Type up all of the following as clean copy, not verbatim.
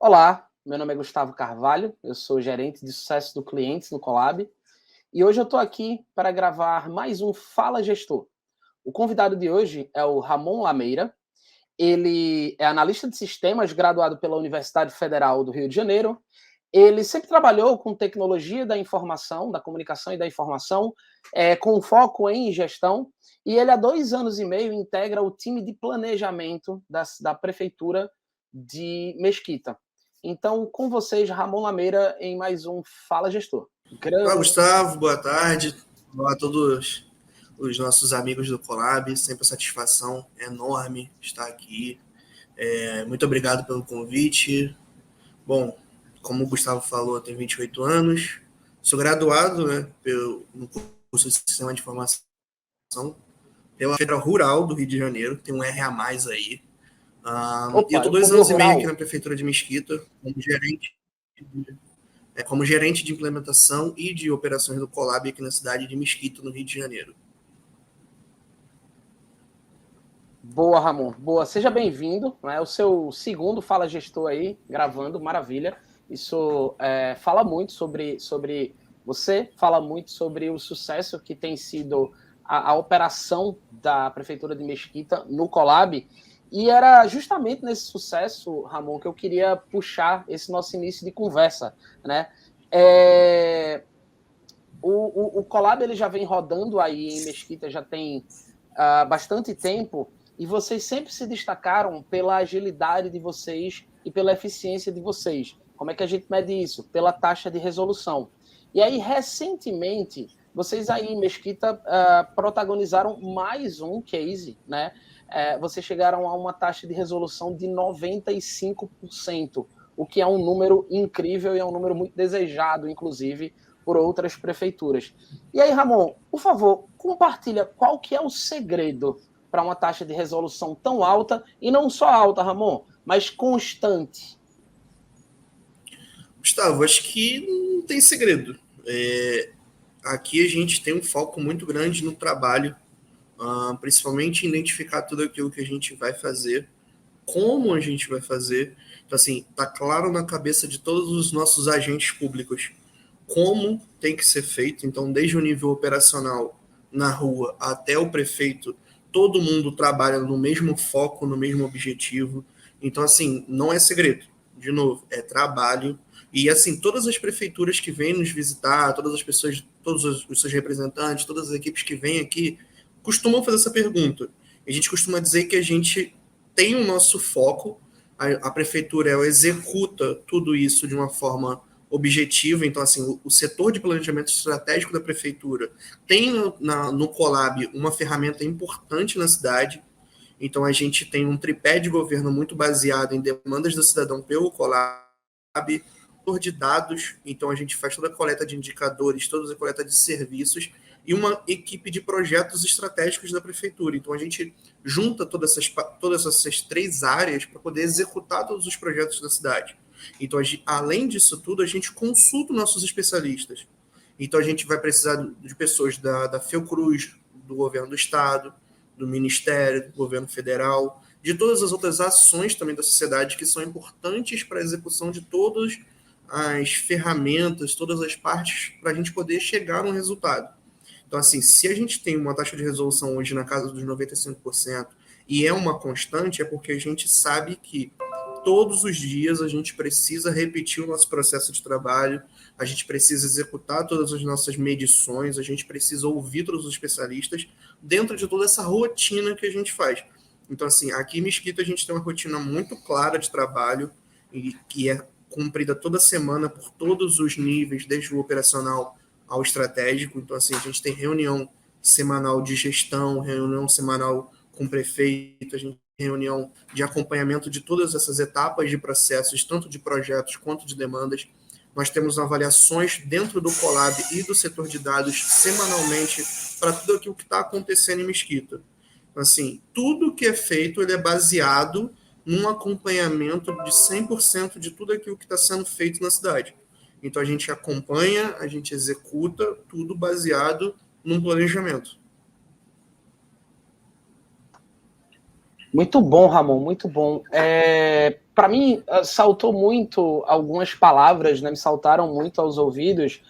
Olá, meu nome é Gustavo Carvalho, eu sou gerente de sucesso do clientes no Colab e hoje eu estou aqui para gravar mais um Fala Gestor. O convidado de hoje é o Ramon Lameira, ele é analista de sistemas graduado pela Universidade Federal do Rio de Janeiro. Ele sempre trabalhou com tecnologia da informação, da comunicação e da informação, com foco em gestão, e ele há 2 anos e meio integra o time de planejamento da Prefeitura de Mesquita. Então, com vocês, Ramon Lameira, em mais um Fala Gestor. Olá, Gustavo, boa tarde. Olá a todos os nossos amigos do Colab, sempre satisfação enorme estar aqui. Muito obrigado pelo convite. Bom, como o Gustavo falou, eu tenho 28 anos, sou graduado no curso de Sistema de Informação pela Federal Rural do Rio de Janeiro, tem um R a mais aí. E eu estou 2 anos e meio aqui na Prefeitura de Mesquita, como gerente de implementação e de operações do Colab aqui na cidade de Mesquita, no Rio de Janeiro. Boa, Ramon. Boa. Seja bem-vindo. O seu segundo Fala Gestor aí, gravando, maravilha. Isso fala muito sobre você, fala muito sobre o sucesso que tem sido a operação da Prefeitura de Mesquita no Colab. E era justamente nesse sucesso, Ramon, que eu queria puxar esse nosso início de conversa, né? O Colab ele já vem rodando aí em Mesquita, já tem bastante tempo, e vocês sempre se destacaram pela agilidade de vocês e pela eficiência de vocês. Como é que a gente mede isso? Pela taxa de resolução. E aí, recentemente, vocês aí em Mesquita protagonizaram mais um case, né? Vocês chegaram a uma taxa de resolução de 95%, o que é um número incrível e é um número muito desejado, inclusive, por outras prefeituras. E aí, Ramon, por favor, compartilha qual que é o segredo para uma taxa de resolução tão alta, e não só alta, Ramon, mas constante. Gustavo, acho que não tem segredo. Aqui a gente tem um foco muito grande no trabalho, principalmente em identificar tudo aquilo que a gente vai fazer, como a gente vai fazer. Então, assim, tá claro na cabeça de todos os nossos agentes públicos como tem que ser feito. Então, desde o nível operacional na rua até o prefeito, todo mundo trabalha no mesmo foco, no mesmo objetivo. Então, assim, não é segredo. De novo, é trabalho. E, assim, todas as prefeituras que vêm nos visitar, todas as pessoas, todos os seus representantes, todas as equipes que vêm aqui, costumam fazer essa pergunta. A gente costuma dizer que a gente tem o nosso foco, a prefeitura ela executa tudo isso de uma forma objetiva. Então, assim, o setor de planejamento estratégico da prefeitura tem no Colab uma ferramenta importante na cidade. Então, a gente tem um tripé de governo muito baseado em demandas do cidadão pelo Colab, de dados. Então, a gente faz toda a coleta de indicadores, toda a coleta de serviços e uma equipe de projetos estratégicos da prefeitura. Então, a gente junta todas essas três áreas para poder executar todos os projetos da cidade. Então, além disso tudo, a gente consulta nossos especialistas. Então, a gente vai precisar de pessoas da Fiocruz, do governo do estado, do Ministério, do governo federal, de todas as outras ações também da sociedade que são importantes para a execução de todas as ferramentas, todas as partes, para a gente poder chegar a um resultado. Então, assim, se a gente tem uma taxa de resolução hoje na casa dos 95% e é uma constante, é porque a gente sabe que todos os dias a gente precisa repetir o nosso processo de trabalho, a gente precisa executar todas as nossas medições, a gente precisa ouvir todos os especialistas dentro de toda essa rotina que a gente faz. Então, assim, aqui em Mesquita a gente tem uma rotina muito clara de trabalho e que é cumprida toda semana por todos os níveis, desde o operacional ao estratégico. Então, assim, a gente tem reunião semanal de gestão, reunião semanal com o prefeito, a gente tem reunião de acompanhamento de todas essas etapas de processos, tanto de projetos quanto de demandas. Nós temos avaliações dentro do Colab e do setor de dados semanalmente para tudo aquilo que está acontecendo em Mesquita. Então, assim, tudo que é feito ele é baseado num acompanhamento de 100% de tudo aquilo que está sendo feito na cidade. Então, a gente acompanha, a gente executa, tudo baseado num planejamento. Muito bom, Ramon, muito bom. para mim, saltou muito algumas palavras, né? Me saltaram muito aos ouvidos.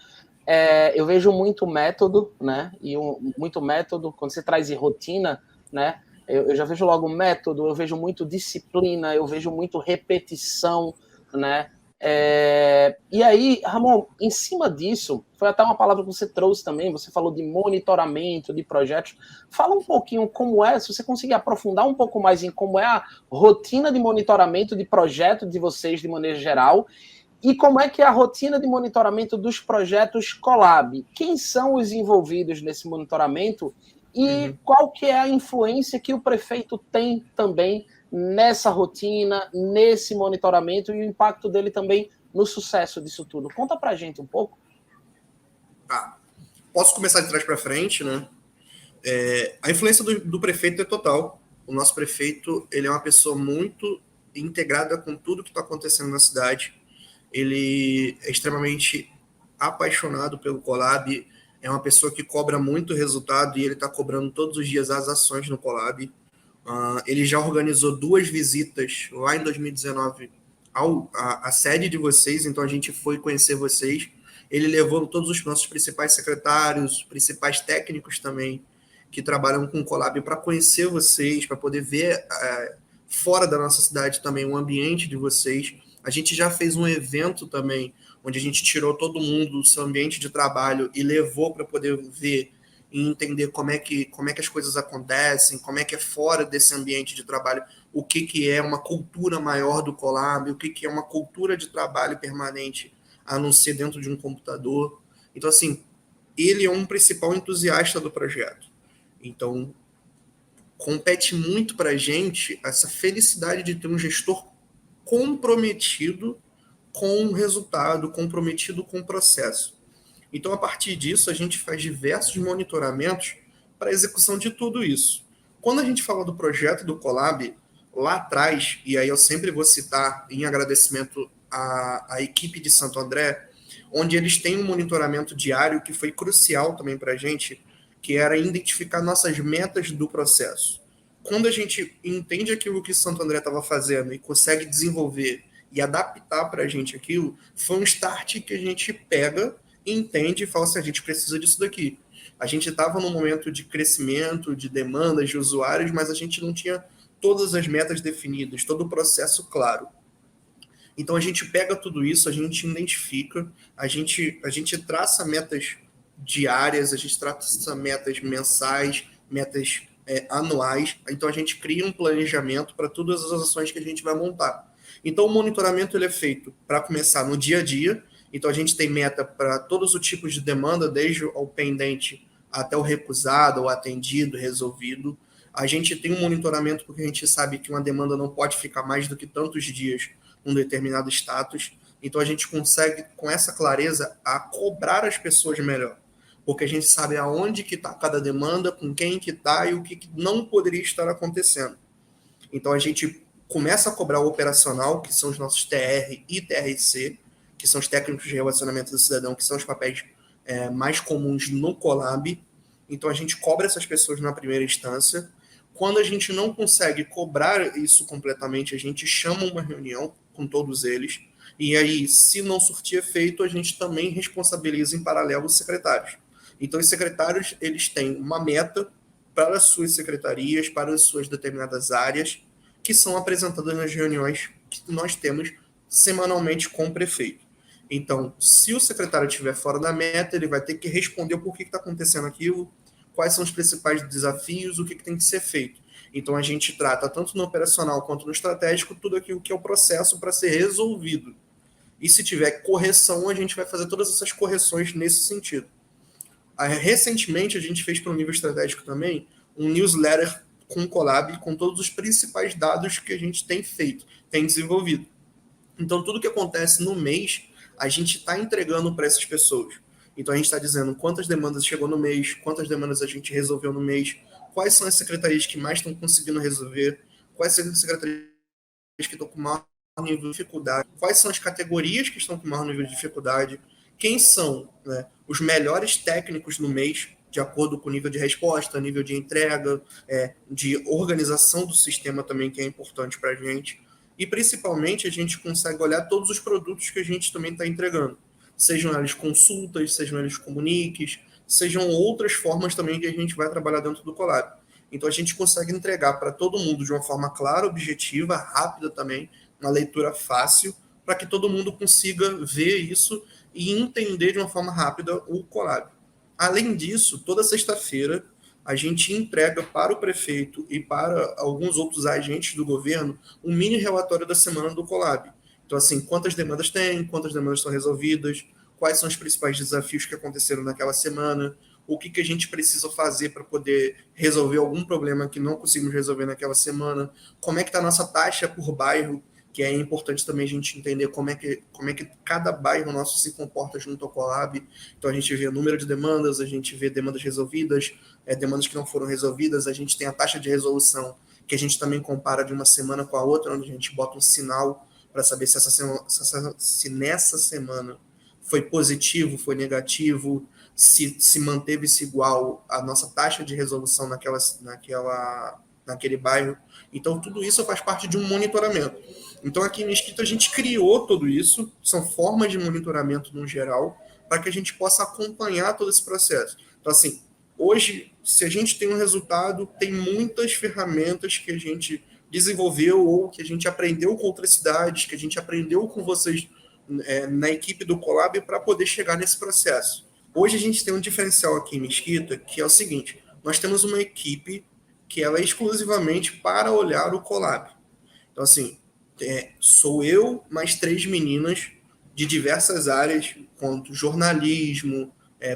Eu vejo muito método, né? E muito método, quando você traz rotina, né? Eu já vejo logo método, eu vejo muito disciplina, eu vejo muito repetição, né? E aí, Ramon, em cima disso, foi até uma palavra que você trouxe também, você falou de monitoramento de projetos. Fala um pouquinho como se você conseguir aprofundar um pouco mais em como é a rotina de monitoramento de projeto de vocês de maneira geral, e como é que é a rotina de monitoramento dos projetos Colab? Quem são os envolvidos nesse monitoramento e qual que é a influência que o prefeito tem também nessa rotina, nesse monitoramento e o impacto dele também no sucesso disso tudo? Conta pra gente um pouco. Posso começar de trás para frente, né? A influência do prefeito é total. O nosso prefeito, ele é uma pessoa muito integrada com tudo que está acontecendo na cidade. Ele é extremamente apaixonado pelo Colab, é uma pessoa que cobra muito resultado e ele está cobrando todos os dias as ações no Colab. Ele já organizou 2 visitas lá em 2019 à sede de vocês, então a gente foi conhecer vocês. Ele levou todos os nossos principais secretários, principais técnicos também, que trabalham com o Colab, para conhecer vocês, para poder ver fora da nossa cidade também o ambiente de vocês. A gente já fez um evento também, onde a gente tirou todo mundo do seu ambiente de trabalho e levou para poder ver e entender como é que as coisas acontecem, como é que é fora desse ambiente de trabalho, o que é uma cultura maior do Colab, o que é uma cultura de trabalho permanente, a não ser dentro de um computador. Então, assim, ele é um principal entusiasta do projeto. Então, compete muito para a gente essa felicidade de ter um gestor comprometido com o resultado, comprometido com o processo. Então, a partir disso, a gente faz diversos monitoramentos para a execução de tudo isso. Quando a gente fala do projeto do Colab, lá atrás, e aí eu sempre vou citar em agradecimento à equipe de Santo André, onde eles têm um monitoramento diário que foi crucial também para a gente, que era identificar nossas metas do processo. Quando a gente entende aquilo que Santo André estava fazendo e consegue desenvolver e adaptar para a gente aquilo, foi um start que a gente pega, entende e fala assim, a gente precisa disso daqui. A gente estava num momento de crescimento, de demandas de usuários, mas a gente não tinha todas as metas definidas, todo o processo claro. Então a gente pega tudo isso, a gente identifica, a gente traça metas diárias, a gente traça metas mensais, metas anuais. Então a gente cria um planejamento para todas as ações que a gente vai montar. Então o monitoramento ele é feito para começar no dia a dia. Então a gente tem meta para todos os tipos de demanda, desde o pendente até o recusado, o atendido, resolvido. A gente tem um monitoramento porque a gente sabe que uma demanda não pode ficar mais do que tantos dias um determinado status. Então a gente consegue, com essa clareza, a cobrar as pessoas melhor. Porque a gente sabe aonde que está cada demanda, com quem que está e o que não poderia estar acontecendo. Então a gente começa a cobrar o operacional, que são os nossos TR e TRC, que são os técnicos de relacionamento do cidadão, que são os papéis mais comuns no Colab. Então a gente cobra essas pessoas na primeira instância. Quando a gente não consegue cobrar isso completamente, a gente chama uma reunião com todos eles, e aí, se não surtir efeito, a gente também responsabiliza em paralelo os secretários. Então, os secretários, eles têm uma meta para as suas secretarias, para as suas determinadas áreas, que são apresentadas nas reuniões que nós temos semanalmente com o prefeito. Então, se o secretário estiver fora da meta, ele vai ter que responder o porquê que está acontecendo aquilo, quais são os principais desafios, o que tem que ser feito. Então, a gente trata, tanto no operacional quanto no estratégico, tudo aquilo que é o processo para ser resolvido. E se tiver correção, a gente vai fazer todas essas correções nesse sentido. Recentemente, a gente fez para o nível estratégico também um newsletter com o Colab, com todos os principais dados que a gente tem feito, tem desenvolvido. Então, tudo que acontece no mês, a gente está entregando para essas pessoas. Então, a gente está dizendo quantas demandas chegou no mês, quantas demandas a gente resolveu no mês, quais são as secretarias que mais estão conseguindo resolver, quais são as secretarias que estão com maior nível de dificuldade, quais são as categorias que estão com maior nível de dificuldade, quem são, né, os melhores técnicos no mês, de acordo com o nível de resposta, nível de entrega, de organização do sistema também, que é importante para a gente. e principalmente a gente consegue olhar todos os produtos que a gente também está entregando, sejam eles consultas, sejam eles comuniques, sejam outras formas também que a gente vai trabalhar dentro do Colab. Então a gente consegue entregar para todo mundo de uma forma clara, objetiva, rápida também, uma leitura fácil, para que todo mundo consiga ver isso e entender de uma forma rápida o Colab. Além disso, toda sexta-feira a gente entrega para o prefeito e para alguns outros agentes do governo um mini relatório da semana do Colab. Então, assim, quantas demandas tem, quantas demandas estão resolvidas, quais são os principais desafios que aconteceram naquela semana, o que, que a gente precisa fazer para poder resolver algum problema que não conseguimos resolver naquela semana, como é que está a nossa taxa por bairro, que é importante também a gente entender como é que cada bairro nosso se comporta junto ao Colab. Então a gente vê o número de demandas, a gente vê demandas resolvidas, demandas que não foram resolvidas, a gente tem a taxa de resolução, que a gente também compara de uma semana com a outra, onde a gente bota um sinal para saber se nessa semana foi positivo, foi negativo, se manteve-se igual a nossa taxa de resolução naquele bairro. Então, tudo isso faz parte de um monitoramento. Então, aqui em Mesquita, a gente criou tudo isso, são formas de monitoramento no geral, para que a gente possa acompanhar todo esse processo. Então, assim, hoje, se a gente tem um resultado, tem muitas ferramentas que a gente desenvolveu ou que a gente aprendeu com outras cidades, que a gente aprendeu com vocês na equipe do Colab para poder chegar nesse processo. Hoje a gente tem um diferencial aqui em Mesquita, que é o seguinte, nós temos uma equipe que ela é exclusivamente para olhar o Colab. Então, assim, sou eu mais 3 meninas de diversas áreas, quanto jornalismo,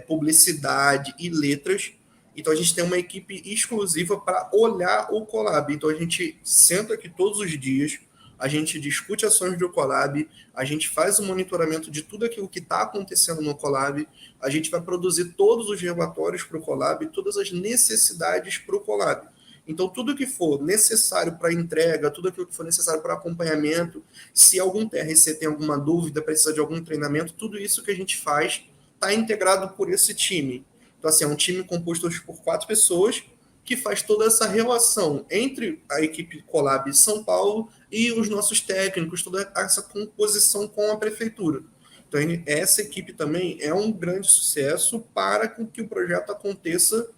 publicidade e letras. Então, a gente tem uma equipe exclusiva para olhar o Colab. Então, a gente senta aqui todos os dias, a gente discute ações do Colab, a gente faz o monitoramento de tudo aquilo que está acontecendo no Colab, a gente vai produzir todos os relatórios para o Colab, todas as necessidades para o Colab. Então, tudo que for necessário para entrega, tudo aquilo que for necessário para acompanhamento, se algum TRC tem alguma dúvida, precisa de algum treinamento, tudo isso que a gente faz está integrado por esse time. Então, assim, é um time composto por 4 pessoas que faz toda essa relação entre a equipe Colab São Paulo e os nossos técnicos, toda essa composição com a prefeitura. Então, essa equipe também é um grande sucesso para que o projeto aconteça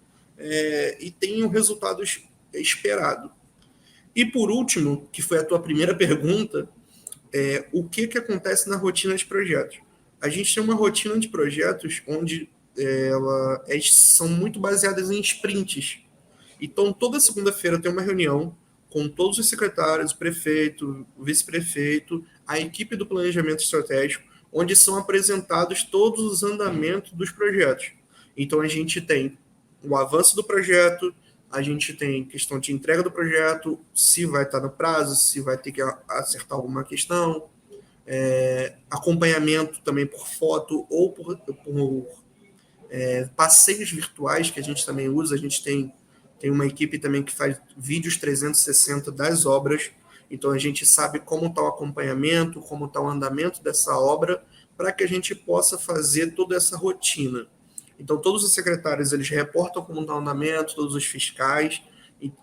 e tenha o resultado esperado. E por último, que foi a tua primeira pergunta, o que acontece na rotina de projetos? A gente tem uma rotina de projetos onde elas são muito baseadas em sprints. Então, toda segunda-feira tem uma reunião com todos os secretários, o prefeito, o vice-prefeito, a equipe do planejamento estratégico, onde são apresentados todos os andamentos dos projetos. Então, a gente tem o avanço do projeto, a gente tem questão de entrega do projeto, se vai estar no prazo, se vai ter que acertar alguma questão, acompanhamento também por foto ou por passeios virtuais que a gente também usa, a gente tem uma equipe também que faz vídeos 360 das obras, então a gente sabe como está o acompanhamento, como está o andamento dessa obra, para que a gente possa fazer toda essa rotina. Então todos os secretários, eles reportam como está o andamento, todos os fiscais,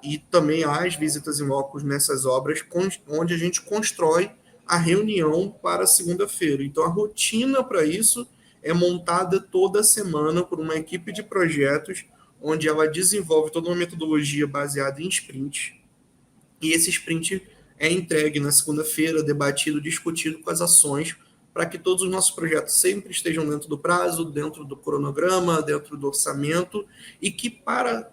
e também as visitas em loco nessas obras, onde a gente constrói a reunião para segunda-feira. Então a rotina para isso é montada toda semana por uma equipe de projetos, onde ela desenvolve toda uma metodologia baseada em sprint, e esse sprint é entregue na segunda-feira, debatido, discutido com as ações, para que todos os nossos projetos sempre estejam dentro do prazo, dentro do cronograma, dentro do orçamento, e que para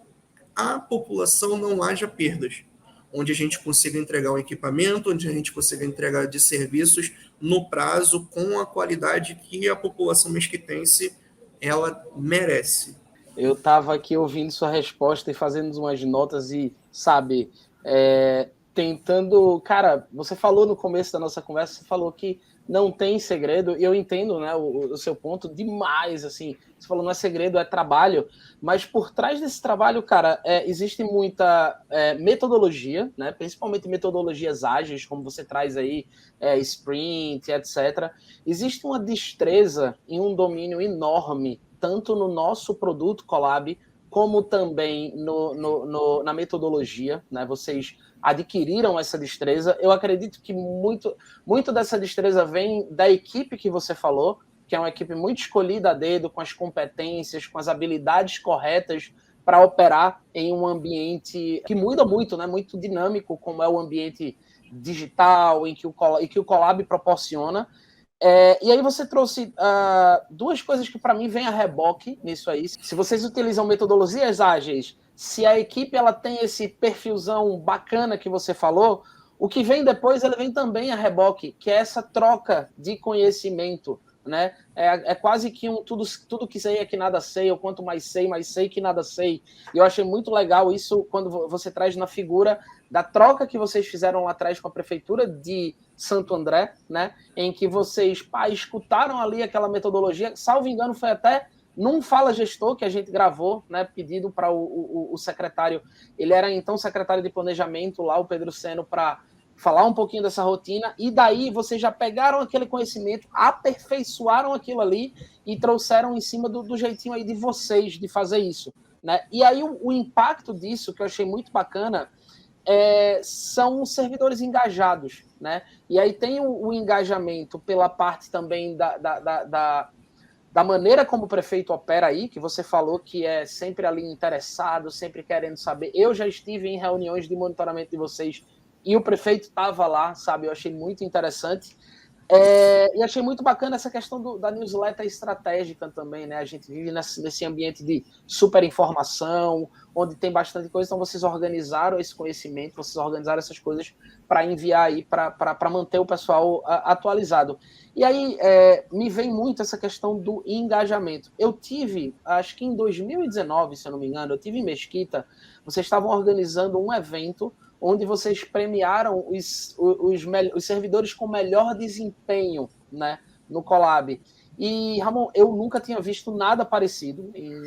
a população não haja perdas, onde a gente consiga entregar um equipamento, onde a gente consiga entregar de serviços no prazo, com a qualidade que a população mesquitense ela merece. Eu estava aqui ouvindo sua resposta e fazendo umas notas e, sabe, tentando... Cara, você falou no começo da nossa conversa, você falou que não tem segredo, e eu entendo, né, o seu ponto demais, assim, você falou não é segredo, é trabalho, mas por trás desse trabalho, cara, existe muita metodologia, né, principalmente metodologias ágeis, como você traz aí, sprint, etc. Existe uma destreza e um domínio enorme, tanto no nosso produto Colab, como também na metodologia, né? Vocês adquiriram essa destreza. Eu acredito que muito dessa destreza vem da equipe que você falou, que é uma equipe muito escolhida a dedo, com as competências, com as habilidades corretas para operar em um ambiente que muda muito, né? Muito dinâmico, como é o ambiente digital, em que o Colab proporciona. E aí você trouxe duas coisas que para mim vêm a reboque nisso aí. Se vocês utilizam metodologias ágeis, se a equipe ela tem esse perfilzão bacana que você falou, o que vem depois ele vem também a reboque, que é essa troca de conhecimento, né? É quase que tudo que sei é que nada sei, ou quanto mais sei que nada sei. E eu achei muito legal isso quando você traz na figura da troca que vocês fizeram lá atrás com a prefeitura de Santo André, né? Em que vocês escutaram ali aquela metodologia, salvo engano, foi até num Fala Gestor que a gente gravou, né? Pedido para o secretário, ele era então secretário de planejamento lá, o Pedro Seno, para falar um pouquinho dessa rotina, e daí vocês já pegaram aquele conhecimento, aperfeiçoaram aquilo ali e trouxeram em cima do jeitinho aí de vocês de fazer isso, né? E aí o impacto disso, que eu achei muito bacana, são servidores engajados, né? E aí tem o engajamento pela parte também da maneira como o prefeito opera aí, que você falou que é sempre ali interessado, sempre querendo saber. Eu já estive em reuniões de monitoramento de vocês e o prefeito estava lá, sabe? Eu achei muito interessante. E achei muito bacana essa questão da newsletter estratégica também, né? A gente vive nesse ambiente de super informação, onde tem bastante coisa, então vocês organizaram esse conhecimento, vocês organizaram essas coisas para enviar aí, para manter o pessoal atualizado. E aí me vem muito essa questão do engajamento. Eu tive, acho que em 2019, se eu não me engano, eu tive em Mesquita, vocês estavam organizando um evento onde vocês premiaram os servidores com melhor desempenho, né, no Colab. E, Ramon, eu nunca tinha visto nada parecido em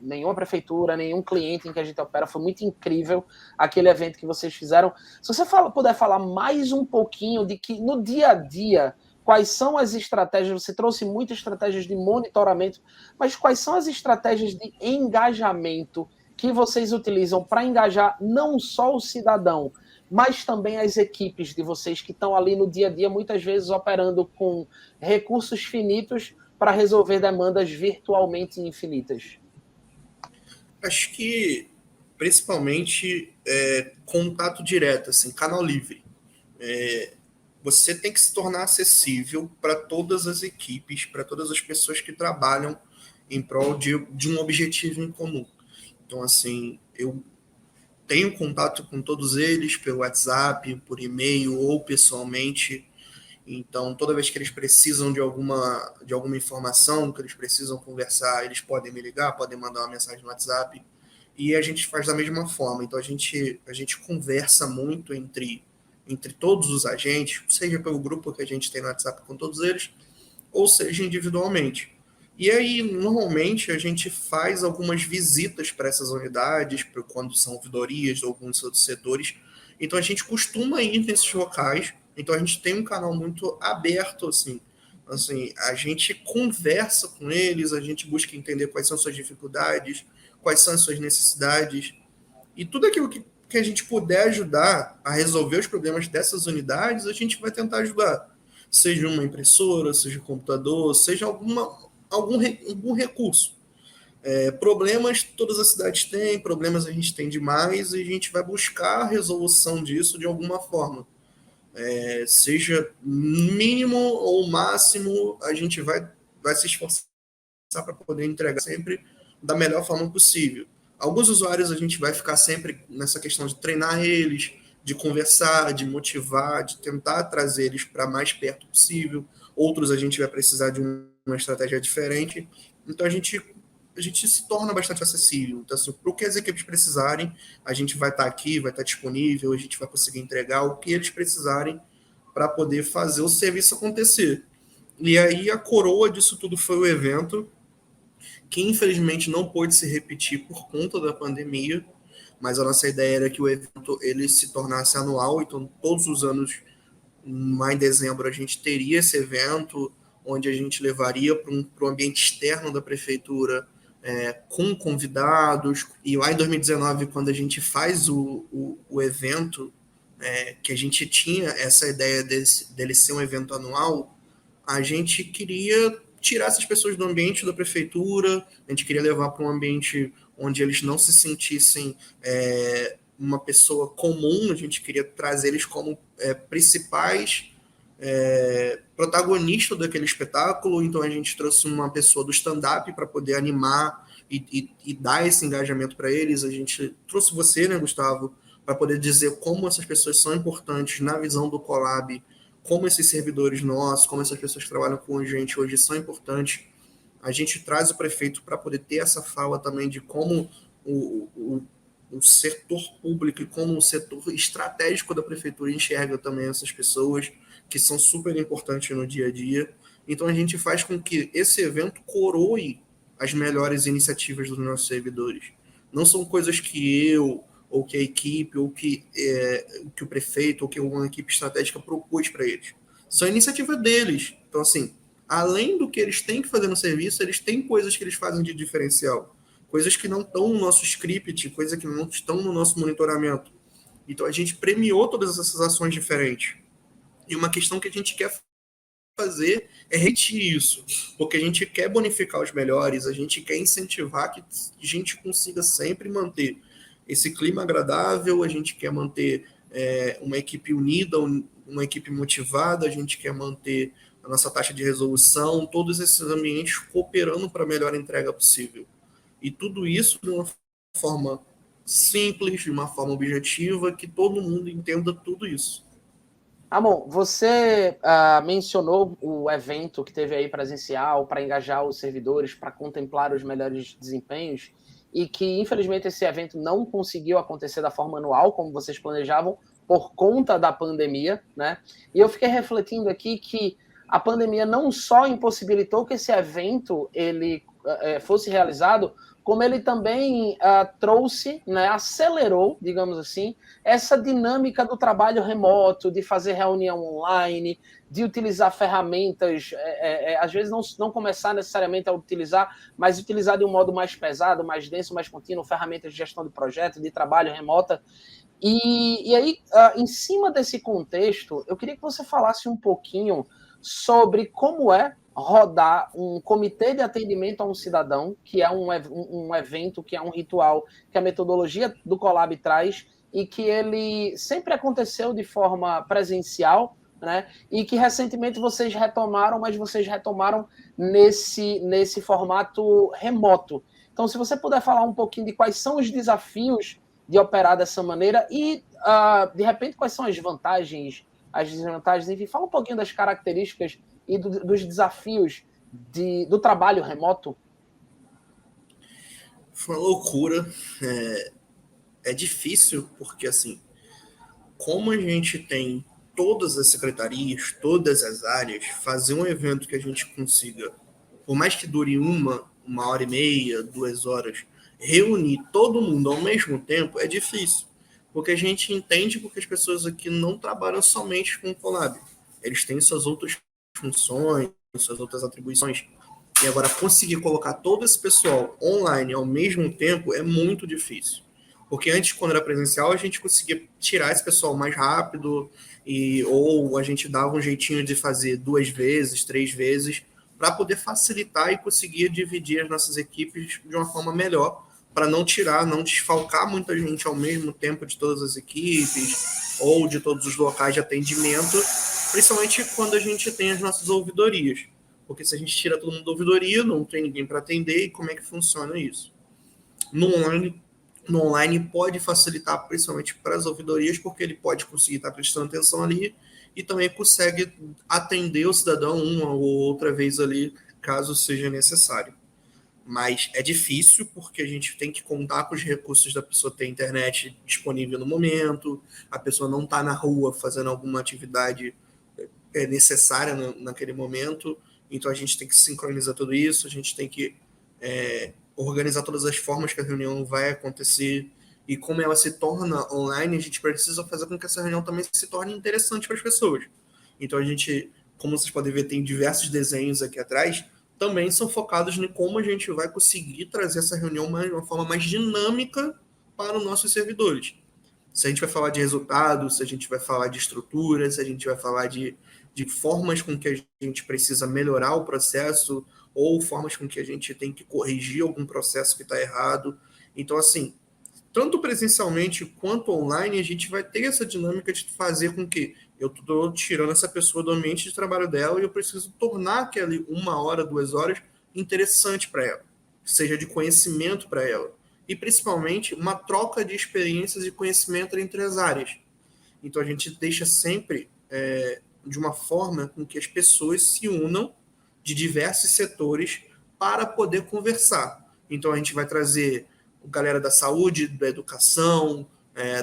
nenhuma prefeitura, nenhum cliente em que a gente opera. Foi muito incrível aquele evento que vocês fizeram. Se você puder falar mais um pouquinho de que no dia a dia, quais são as estratégias, você trouxe muitas estratégias de monitoramento, mas quais são as estratégias de engajamento que vocês utilizam para engajar não só o cidadão, mas também as equipes de vocês que estão ali no dia a dia, muitas vezes operando com recursos finitos para resolver demandas virtualmente infinitas? Acho que, principalmente, contato direto, assim, canal livre. Você tem que se tornar acessível para todas as equipes, para todas as pessoas que trabalham em prol de um objetivo em comum. Então, assim, eu tenho contato com todos eles pelo WhatsApp, por e-mail ou pessoalmente. Então, toda vez que eles precisam de alguma informação, que eles precisam conversar, eles podem me ligar, podem mandar uma mensagem no WhatsApp. E a gente faz da mesma forma. Então, a gente conversa muito entre todos os agentes, seja pelo grupo que a gente tem no WhatsApp com todos eles, ou seja individualmente. E aí, normalmente, a gente faz algumas visitas para essas unidades, quando são ouvidorias ou alguns outros setores. Então, a gente costuma ir nesses locais. Então, a gente tem um canal muito aberto, assim. A gente conversa com eles, a gente busca entender quais são suas dificuldades, quais são as suas necessidades. E tudo aquilo que a gente puder ajudar a resolver os problemas dessas unidades, a gente vai tentar ajudar. Seja uma impressora, seja um computador, seja algum recurso. Problemas todas as cidades têm, problemas a gente tem demais, e a gente vai buscar a resolução disso de alguma forma. Seja mínimo ou máximo, a gente vai se esforçar para poder entregar sempre da melhor forma possível. Alguns usuários a gente vai ficar sempre nessa questão de treinar eles, de conversar, de motivar, de tentar trazer eles para mais perto possível. Outros a gente vai precisar de uma estratégia diferente. Então a gente se torna bastante acessível. Então, assim, para o que as equipes precisarem, a gente vai estar aqui, vai estar disponível, a gente vai conseguir entregar o que eles precisarem para poder fazer o serviço acontecer. E aí a coroa disso tudo foi o evento, que infelizmente não pôde se repetir por conta da pandemia, mas a nossa ideia era que o evento ele se tornasse anual, então todos os anos, em dezembro, a gente teria esse evento, onde a gente levaria para o ambiente externo da prefeitura com convidados. E lá em 2019, quando a gente faz o evento, que a gente tinha essa ideia dele ser um evento anual, a gente queria tirar essas pessoas do ambiente da prefeitura, a gente queria levar para um ambiente onde eles não se sentissem uma pessoa comum, a gente queria trazer eles como principais protagonistas daquele espetáculo. Então a gente trouxe uma pessoa do stand-up para poder animar e dar esse engajamento para eles. A gente trouxe você, né, Gustavo, para poder dizer como essas pessoas são importantes na visão do Collab, como esses servidores nossos, como essas pessoas que trabalham com a gente hoje são importantes. A gente traz o prefeito para poder ter essa fala também de como o setor público e como o setor estratégico da prefeitura enxerga também essas pessoas que são super importantes no dia a dia. Então a gente faz com que esse evento coroe as melhores iniciativas dos nossos servidores. Não são coisas que eu, ou que a equipe, ou que o prefeito, ou que uma equipe estratégica propôs para eles. São iniciativas deles. Então, assim, além do que eles têm que fazer no serviço, eles têm coisas que eles fazem de diferencial. Coisas que não estão no nosso script, coisas que não estão no nosso monitoramento. Então, a gente premiou todas essas ações diferentes. E uma questão que a gente quer fazer é repetir isso, porque a gente quer bonificar os melhores, a gente quer incentivar que a gente consiga sempre manter esse clima agradável, a gente quer manter uma equipe unida, uma equipe motivada, a gente quer manter a nossa taxa de resolução, todos esses ambientes cooperando para a melhor entrega possível. E tudo isso de uma forma simples, de uma forma objetiva, que todo mundo entenda tudo isso. Amon, você mencionou o evento que teve aí presencial para engajar os servidores, para contemplar os melhores desempenhos, e que, infelizmente, esse evento não conseguiu acontecer da forma anual, como vocês planejavam, por conta da pandemia, né? E eu fiquei refletindo aqui que a pandemia não só impossibilitou que esse evento ele fosse realizado, como ele também trouxe, né, acelerou, digamos assim, essa dinâmica do trabalho remoto, de fazer reunião online, de utilizar ferramentas, às vezes não começar necessariamente a utilizar, mas utilizar de um modo mais pesado, mais denso, mais contínuo, ferramentas de gestão de projeto, de trabalho remota. E aí, em cima desse contexto, eu queria que você falasse um pouquinho sobre como é rodar um comitê de atendimento a um cidadão, que é um evento, que é um ritual, que a metodologia do Collab traz, e que ele sempre aconteceu de forma presencial, né? E que recentemente vocês retomaram, mas vocês retomaram nesse formato remoto. Então, se você puder falar um pouquinho de quais são os desafios de operar dessa maneira e, de repente, quais são as vantagens, as desvantagens, enfim, fala um pouquinho das características e dos desafios do trabalho remoto. Foi uma loucura, é difícil, porque assim, como a gente tem todas as secretarias, todas as áreas, fazer um evento que a gente consiga, por mais que dure uma hora e meia, 2 horas, reunir todo mundo ao mesmo tempo é difícil, porque a gente entende porque as pessoas aqui não trabalham somente com o Collab, eles têm suas outras funções, suas outras atribuições, e agora conseguir colocar todo esse pessoal online ao mesmo tempo é muito difícil. Porque antes, quando era presencial, a gente conseguia tirar esse pessoal mais rápido, ou a gente dava um jeitinho de fazer 2 vezes, 3 vezes, para poder facilitar e conseguir dividir as nossas equipes de uma forma melhor, para não tirar, não desfalcar muita gente ao mesmo tempo de todas as equipes, ou de todos os locais de atendimento, principalmente quando a gente tem as nossas ouvidorias. Porque se a gente tira todo mundo da ouvidoria, não tem ninguém para atender, e como é que funciona isso? No online pode facilitar principalmente para as ouvidorias, porque ele pode conseguir estar prestando atenção ali e também consegue atender o cidadão uma ou outra vez ali, caso seja necessário. Mas é difícil, porque a gente tem que contar com os recursos da pessoa ter internet disponível no momento, a pessoa não está na rua fazendo alguma atividade necessária naquele momento, então a gente tem que sincronizar tudo isso, a gente tem que organizar todas as formas que a reunião vai acontecer, e como ela se torna online, a gente precisa fazer com que essa reunião também se torne interessante para as pessoas. Então a gente, como vocês podem ver, tem diversos desenhos aqui atrás, também são focados em como a gente vai conseguir trazer essa reunião de uma forma mais dinâmica para os nossos servidores. Se a gente vai falar de resultados, se a gente vai falar de estrutura, se a gente vai falar de formas com que a gente precisa melhorar o processo ou formas com que a gente tem que corrigir algum processo que está errado. Então, assim, tanto presencialmente quanto online, a gente vai ter essa dinâmica de fazer com que eu estou tirando essa pessoa do ambiente de trabalho dela e eu preciso tornar aquele 1 hora, 2 horas interessante para ela, seja de conhecimento para ela. E principalmente uma troca de experiências e conhecimento entre as áreas. Então a gente deixa sempre de uma forma com que as pessoas se unam de diversos setores para poder conversar. Então a gente vai trazer a galera da saúde, da educação,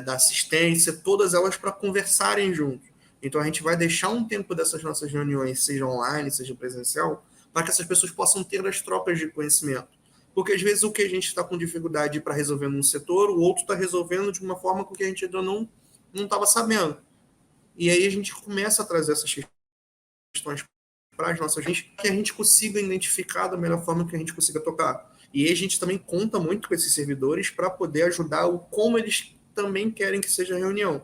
da assistência, todas elas para conversarem juntos. Então a gente vai deixar um tempo dessas nossas reuniões, seja online, seja presencial, para que essas pessoas possam ter as trocas de conhecimento. Porque às vezes o que a gente está com dificuldade para resolver num setor, o outro está resolvendo de uma forma com que a gente ainda não estava sabendo. E aí a gente começa a trazer essas questões para as nossas gente, que a gente consiga identificar da melhor forma que a gente consiga tocar. E aí a gente também conta muito com esses servidores para poder ajudar o como eles também querem que seja a reunião.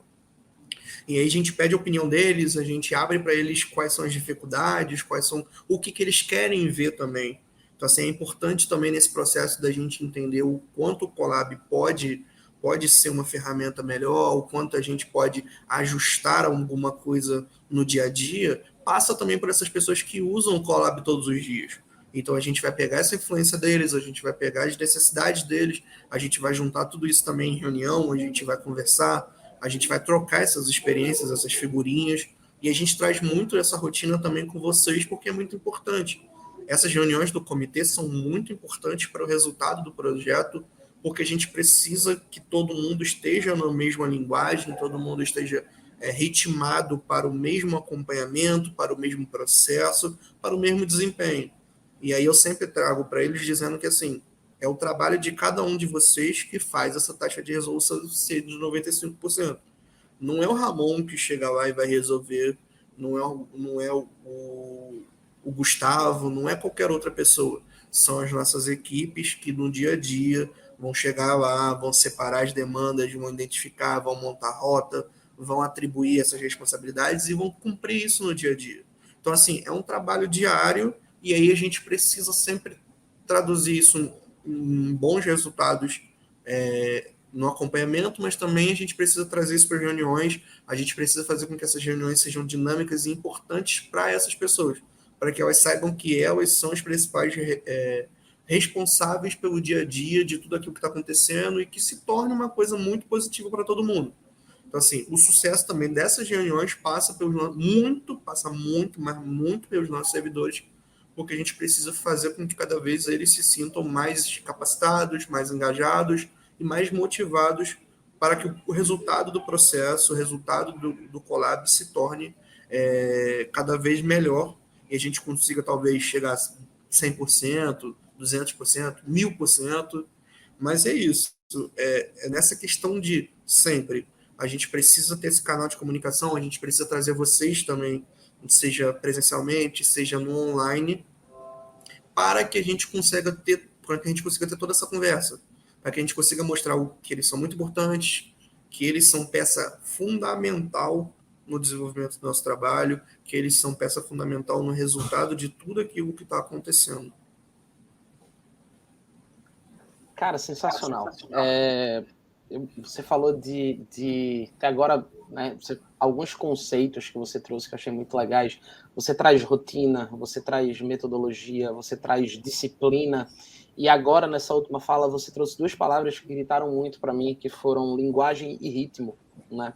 E aí a gente pede a opinião deles, a gente abre para eles quais são as dificuldades, quais são o que eles querem ver também. Então, assim, é importante também nesse processo da gente entender o quanto o Colab pode ser uma ferramenta melhor, o quanto a gente pode ajustar alguma coisa no dia a dia, passa também por essas pessoas que usam o Colab todos os dias. Então a gente vai pegar essa influência deles, a gente vai pegar as necessidades deles, a gente vai juntar tudo isso também em reunião, a gente vai conversar, a gente vai trocar essas experiências, essas figurinhas, e a gente traz muito essa rotina também com vocês, porque é muito importante. Essas reuniões do comitê são muito importantes para o resultado do projeto, porque a gente precisa que todo mundo esteja na mesma linguagem, todo mundo esteja ritmado para o mesmo acompanhamento, para o mesmo processo, para o mesmo desempenho. E aí eu sempre trago para eles dizendo que, assim, é o trabalho de cada um de vocês que faz essa taxa de resolução ser de 95%. Não é o Ramon que chega lá e vai resolver, não é o Gustavo, não é qualquer outra pessoa. São as nossas equipes que no dia a dia vão chegar lá, vão separar as demandas, vão identificar, vão montar rota, vão atribuir essas responsabilidades e vão cumprir isso no dia a dia. Então, assim, é um trabalho diário e aí a gente precisa sempre traduzir isso em bons resultados no acompanhamento, mas também a gente precisa trazer isso para as reuniões, a gente precisa fazer com que essas reuniões sejam dinâmicas e importantes para essas pessoas, para que elas saibam que elas são as principais responsáveis pelo dia a dia de tudo aquilo que está acontecendo e que se torne uma coisa muito positiva para todo mundo. Então, assim, o sucesso também dessas reuniões passa muito, mas muito pelos nossos servidores, porque a gente precisa fazer com que cada vez eles se sintam mais capacitados, mais engajados e mais motivados para que o resultado do processo, o resultado do Colab se torne cada vez melhor e a gente consiga talvez chegar a 100%, 200%, 1000%, mas é isso. É nessa questão de sempre. A gente precisa ter esse canal de comunicação, a gente precisa trazer vocês também, seja presencialmente, seja no online, para que a gente consiga ter toda essa conversa, para que a gente consiga mostrar que eles são muito importantes, que eles são peça fundamental no desenvolvimento do nosso trabalho, que eles são peça fundamental no resultado de tudo aquilo que está acontecendo. Cara, sensacional. Você falou de até agora, né, alguns conceitos que você trouxe que eu achei muito legais. Você traz rotina, você traz metodologia, você traz disciplina. E agora, nessa última fala, você trouxe duas palavras que gritaram muito para mim, que foram linguagem e ritmo, né?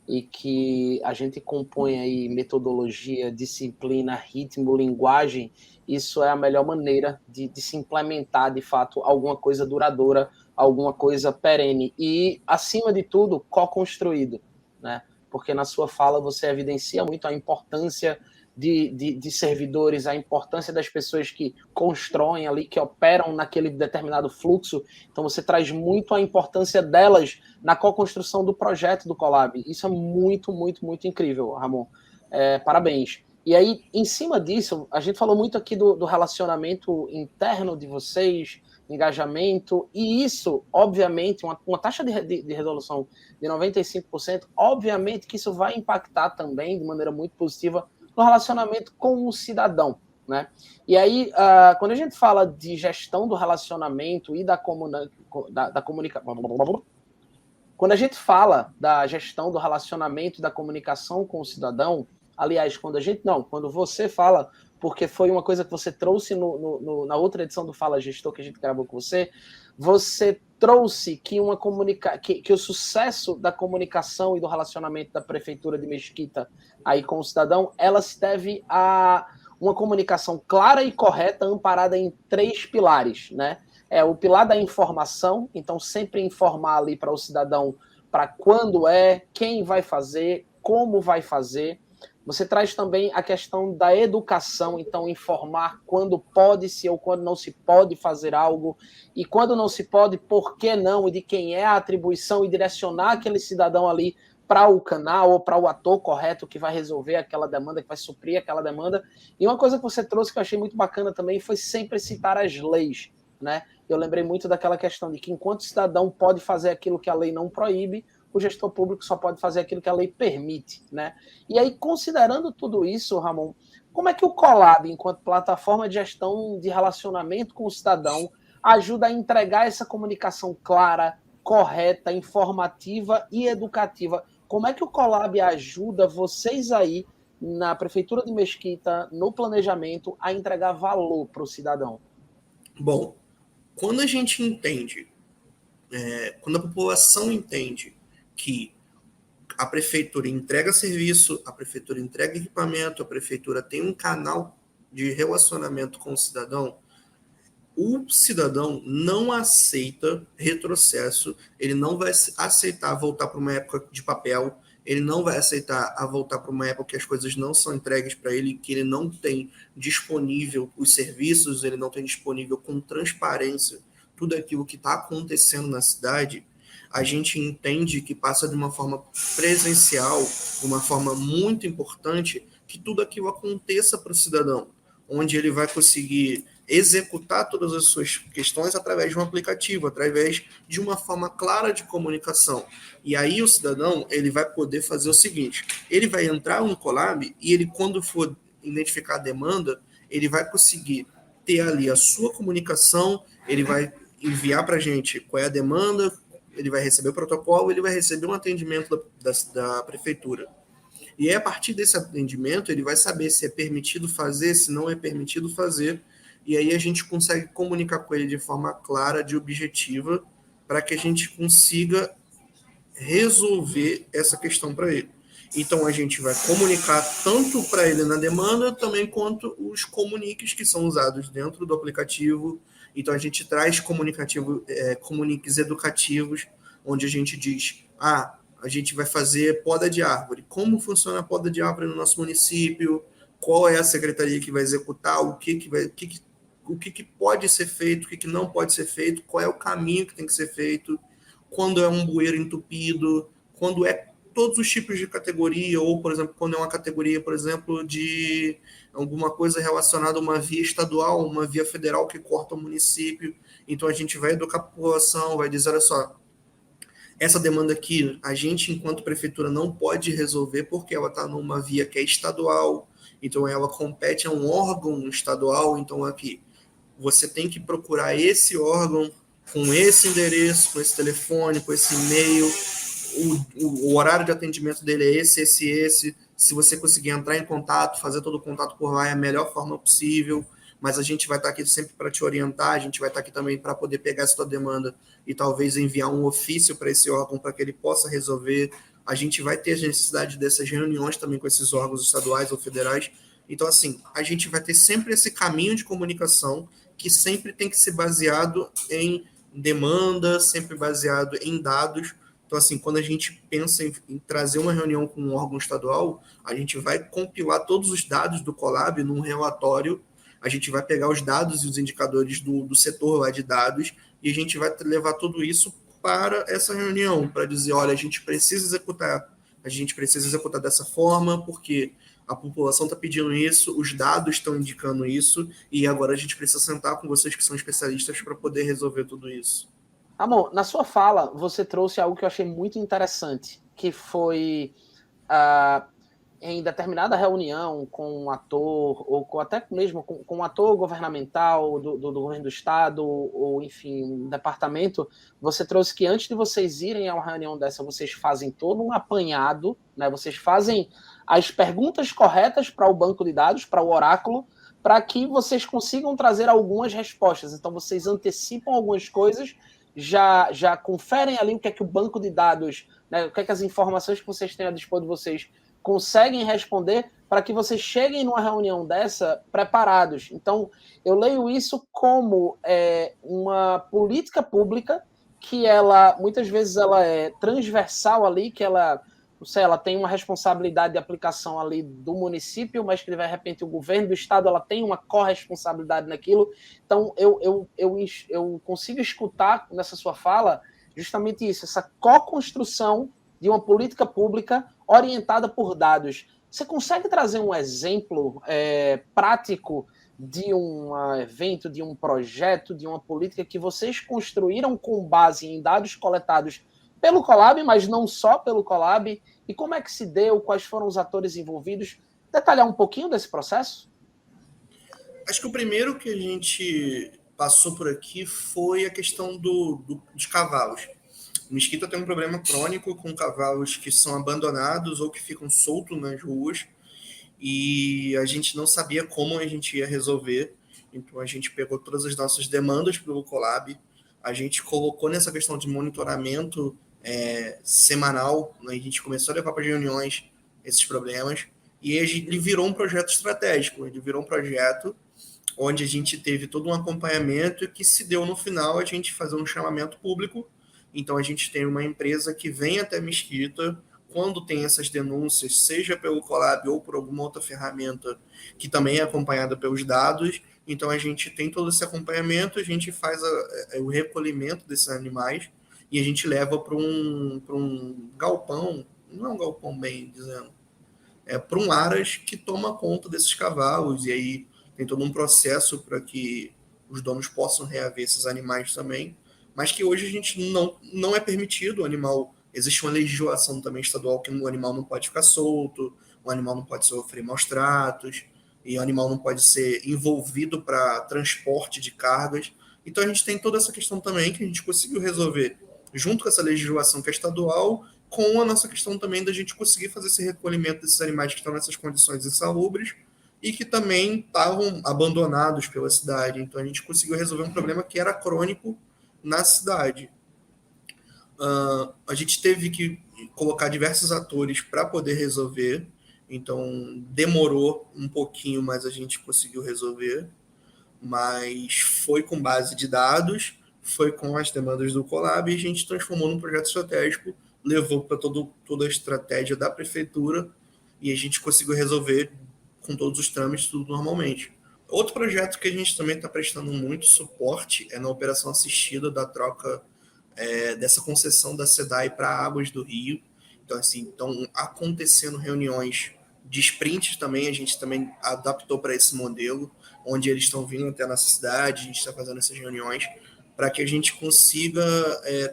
E que a gente compõe aí metodologia, disciplina, ritmo, linguagem. Isso é a melhor maneira de se implementar, de fato, alguma coisa duradoura, alguma coisa perene. E, acima de tudo, co-construído, né? Porque na sua fala você evidencia muito a importância de servidores, a importância das pessoas que constroem ali, que operam naquele determinado fluxo. Então você traz muito a importância delas na co-construção do projeto do Colab. Isso é muito, muito, muito incrível, Ramon. Parabéns. E aí, em cima disso, a gente falou muito aqui do relacionamento interno de vocês, engajamento, e isso, obviamente, uma taxa de resolução de 95%, obviamente que isso vai impactar também, de maneira muito positiva, no relacionamento com o cidadão, né? E aí, quando a gente fala de gestão do relacionamento e da comunicação, quando a gente fala da gestão do relacionamento e da comunicação com o cidadão, aliás, quando você fala, porque foi uma coisa que você trouxe na outra edição do Fala Gestor que a gente gravou com você, você trouxe que que o sucesso da comunicação e do relacionamento da prefeitura de Mesquita aí com o cidadão, ela se deve a uma comunicação clara e correta, amparada em 3 pilares, né? O pilar da informação, então sempre informar ali para o cidadão para quando quem vai fazer, como vai fazer. Você traz também a questão da educação, então informar quando pode-se ou quando não se pode fazer algo, e quando não se pode, por que não, e de quem é a atribuição, e direcionar aquele cidadão ali para o canal ou para o ator correto que vai resolver aquela demanda, que vai suprir aquela demanda. E uma coisa que você trouxe que eu achei muito bacana também foi sempre citar as leis, né? Eu lembrei muito daquela questão de que enquanto o cidadão pode fazer aquilo que a lei não proíbe, o gestor público só pode fazer aquilo que a lei permite, né? E aí, considerando tudo isso, Ramon, como é que o Colab, enquanto plataforma de gestão de relacionamento com o cidadão, ajuda a entregar essa comunicação clara, correta, informativa e educativa? Como é que o Colab ajuda vocês aí na Prefeitura de Mesquita, no planejamento, a entregar valor para o cidadão? Bom, quando a gente entende, quando a população entende que a prefeitura entrega serviço, a prefeitura entrega equipamento, a prefeitura tem um canal de relacionamento com o cidadão não aceita retrocesso, ele não vai aceitar voltar para uma época de papel, ele não vai aceitar voltar para uma época que as coisas não são entregues para ele, que ele não tem disponível os serviços, ele não tem disponível com transparência tudo aquilo que está acontecendo na cidade. A gente entende que passa de uma forma presencial, de uma forma muito importante, que tudo aquilo aconteça para o cidadão, onde ele vai conseguir executar todas as suas questões através de um aplicativo, através de uma forma clara de comunicação. E aí o cidadão, ele vai poder fazer o seguinte, ele vai entrar no Colab e ele, quando for identificar a demanda, ele vai conseguir ter ali a sua comunicação, ele vai enviar para a gente qual é a demanda, ele vai receber o protocolo, ele vai receber um atendimento da prefeitura. E aí, a partir desse atendimento, ele vai saber se é permitido fazer, se não é permitido fazer, e aí a gente consegue comunicar com ele de forma clara, de objetiva, para que a gente consiga resolver essa questão para ele. Então, a gente vai comunicar tanto para ele na demanda, também quanto os comuniques que são usados dentro do aplicativo. Então, a gente traz comuniques educativos, onde a gente diz, a gente vai fazer poda de árvore. Como funciona a poda de árvore no nosso município? Qual é a secretaria que vai executar? O que pode ser feito? O que não pode ser feito? Qual é o caminho que tem que ser feito? Quando é um bueiro entupido? Quando é todos os tipos de categoria, ou, por exemplo, quando é uma categoria, por exemplo, de alguma coisa relacionada a uma via estadual, uma via federal que corta o município. Então, a gente vai educar a população, vai dizer, olha só, essa demanda aqui, a gente, enquanto prefeitura, não pode resolver porque ela está numa via que é estadual, então ela compete a um órgão estadual, então aqui, você tem que procurar esse órgão com esse endereço, com esse telefone, com esse e-mail, o horário de atendimento dele é esse. Se você conseguir entrar em contato, fazer todo o contato por lá, é a melhor forma possível, mas a gente vai estar aqui sempre para te orientar, a gente vai estar aqui também para poder pegar essa tua demanda e talvez enviar um ofício para esse órgão para que ele possa resolver. A gente vai ter a necessidade dessas reuniões também com esses órgãos estaduais ou federais. Então, assim, a gente vai ter sempre esse caminho de comunicação que sempre tem que ser baseado em demanda, sempre baseado em dados. Então, assim, quando a gente pensa em trazer uma reunião com um órgão estadual, a gente vai compilar todos os dados do Colab num relatório, a gente vai pegar os dados e os indicadores do setor lá de dados e a gente vai levar tudo isso para essa reunião, para dizer, olha, a gente precisa executar dessa forma, porque a população está pedindo isso, os dados estão indicando isso, e agora a gente precisa sentar com vocês que são especialistas para poder resolver tudo isso. Amor, na sua fala, você trouxe algo que eu achei muito interessante, que foi em determinada reunião com um ator, ou com, até mesmo com um ator governamental do governo do estado, ou enfim, um departamento, você trouxe que antes de vocês irem a uma reunião dessa, vocês fazem todo um apanhado, né? Vocês fazem as perguntas corretas para o banco de dados, para o oráculo, para que vocês consigam trazer algumas respostas. Então, vocês antecipam algumas coisas, já conferem ali o que é que o banco de dados, né, o que é que as informações que vocês têm a dispor de vocês conseguem responder para que vocês cheguem numa reunião dessa preparados. Então, eu leio isso como uma política pública que ela, muitas vezes, ela é transversal ali, que ela, não sei, ela tem uma responsabilidade de aplicação ali do município, mas que, de repente, o governo do estado ela tem uma corresponsabilidade naquilo. Então, eu consigo escutar nessa sua fala justamente isso, essa co-construção de uma política pública orientada por dados. Você consegue trazer um exemplo prático de um evento, de um projeto, de uma política que vocês construíram com base em dados coletados pelo Colab, mas não só pelo Colab, e como é que se deu, quais foram os atores envolvidos? Detalhar um pouquinho desse processo? Acho que o primeiro que a gente passou por aqui foi a questão dos cavalos. Mesquita tem um problema crônico com cavalos que são abandonados ou que ficam soltos nas ruas, e a gente não sabia como a gente ia resolver. Então a gente pegou todas as nossas demandas pelo Colab, a gente colocou nessa questão de monitoramento semanal, né? A gente começou a levar para as reuniões esses problemas, e ele virou um projeto estratégico, ele virou um projeto onde a gente teve todo um acompanhamento e que se deu no final a gente fazer um chamamento público. Então a gente tem uma empresa que vem até Mesquita quando tem essas denúncias, seja pelo Colab ou por alguma outra ferramenta que também é acompanhada pelos dados. Então a gente tem todo esse acompanhamento, a gente faz o recolhimento desses animais e a gente leva para um galpão, não é um galpão bem dizendo, para um aras que toma conta desses cavalos, e aí tem todo um processo para que os donos possam reaver esses animais também, mas que hoje a gente não é permitido o animal. Existe uma legislação também estadual que o animal não pode ficar solto, o animal não pode sofrer maus tratos, e o animal não pode ser envolvido para transporte de cargas. Então a gente tem toda essa questão também que a gente conseguiu resolver junto com essa legislação que é estadual, com a nossa questão também da gente conseguir fazer esse recolhimento desses animais que estão nessas condições insalubres e que também estavam abandonados pela cidade. Então a gente conseguiu resolver um problema que era crônico na cidade. A gente teve que colocar diversos atores para poder resolver, então demorou um pouquinho, mas a gente conseguiu resolver. Mas foi com base de dados, foi com as demandas do Colab, e a gente transformou num projeto estratégico, levou para toda a estratégia da prefeitura, e a gente conseguiu resolver com todos os trâmites, tudo normalmente. Outro projeto que a gente também está prestando muito suporte é na operação assistida da troca dessa concessão da SEDAI para Águas do Rio. Então, assim, estão acontecendo reuniões de sprints também, a gente também adaptou para esse modelo, onde eles estão vindo até a nossa cidade, a gente está fazendo essas reuniões para que a gente consiga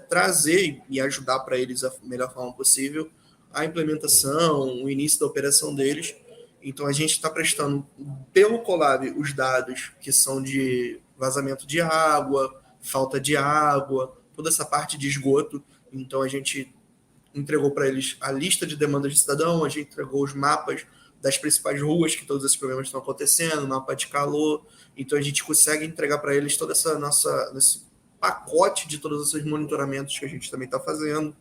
trazer e ajudar para eles da melhor forma possível a implementação, o início da operação deles. Então a gente está prestando pelo Colab os dados que são de vazamento de água, falta de água, toda essa parte de esgoto. Então a gente entregou para eles a lista de demandas de cidadão, a gente entregou os mapas das principais ruas que todos esses problemas estão acontecendo, mapa de calor. Então a gente consegue entregar para eles toda essa esse pacote de todos esses monitoramentos que a gente também está fazendo.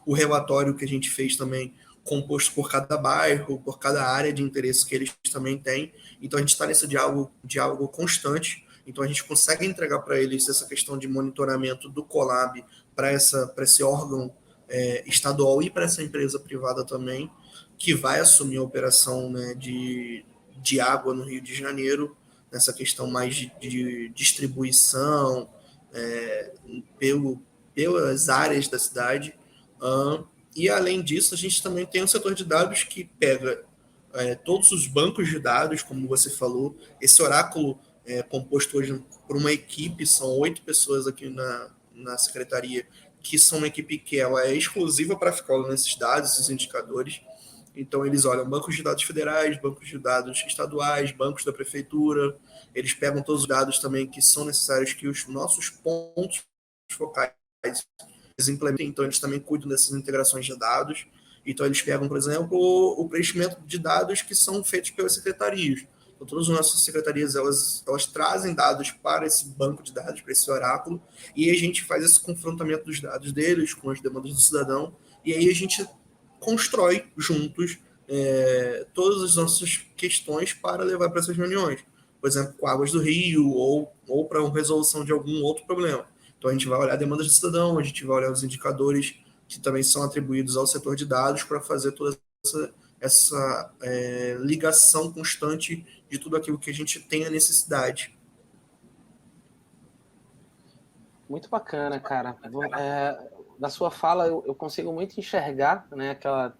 O relatório que a gente fez também composto por cada bairro, por cada área de interesse que eles também têm. Então a gente está nesse diálogo constante. Então a gente consegue entregar para eles essa questão de monitoramento do Colab para esse órgão estadual e para essa empresa privada também, que vai assumir a operação, né, de água no Rio de Janeiro, nessa questão mais de distribuição pelas áreas da cidade. E além disso, a gente também tem um setor de dados que pega todos os bancos de dados, como você falou. Esse oráculo é composto hoje por uma equipe, são 8 pessoas aqui na secretaria, que são uma equipe que ela é exclusiva para ficar olhando esses dados, esses indicadores. Então, eles olham bancos de dados federais, bancos de dados estaduais, bancos da prefeitura. Eles pegam todos os dados também que são necessários que os nossos pontos focais eles implementem. Então, eles também cuidam dessas integrações de dados. Então, eles pegam, por exemplo, o preenchimento de dados que são feitos pelas secretarias. Então, todas as nossas secretarias, elas trazem dados para esse banco de dados, para esse oráculo, e a gente faz esse confrontamento dos dados deles com as demandas do cidadão, e aí a gente constrói juntos todas as nossas questões para levar para essas reuniões. Por exemplo, com Águas do Rio ou para uma resolução de algum outro problema. Então, a gente vai olhar demandas do cidadão, a gente vai olhar os indicadores que também são atribuídos ao setor de dados para fazer toda essa ligação constante de tudo aquilo que a gente tem a necessidade. Muito bacana, cara. Da sua fala, eu consigo muito enxergar, né, a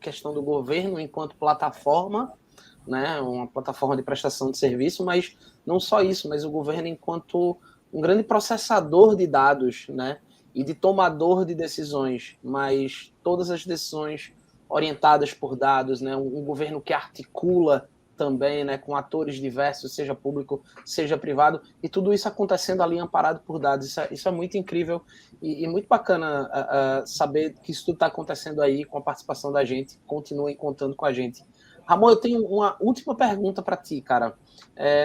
questão do governo enquanto plataforma, né, uma plataforma de prestação de serviço, mas não só isso, mas o governo enquanto um grande processador de dados, né, e de tomador de decisões, mas todas as decisões orientadas por dados, né, um governo que articula também, né, com atores diversos, seja público, seja privado, e tudo isso acontecendo ali amparado por dados. Isso é muito incrível e muito bacana saber que isso tudo está acontecendo aí com a participação da gente. Continuem contando com a gente. Ramon, eu tenho uma última pergunta para ti, cara.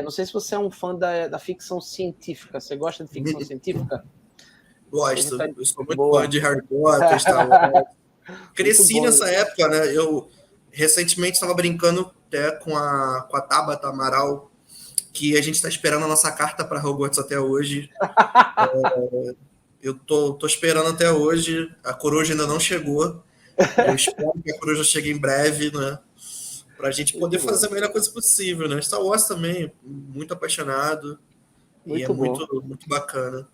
Não sei se você é um fã da ficção científica. Você gosta de ficção científica? Gosto. Eu sou muito fã de Harry Potter, Star Wars. Cresci nessa época, né? Eu recentemente estava brincando até com a Tabata Amaral, que a gente está esperando a nossa carta para Hogwarts até hoje. Eu tô esperando até hoje. A coruja ainda não chegou. Eu espero que a coruja chegue em breve, né? Para a gente poder fazer a melhor coisa possível, né? Star Wars também, muito apaixonado. E é muito bacana.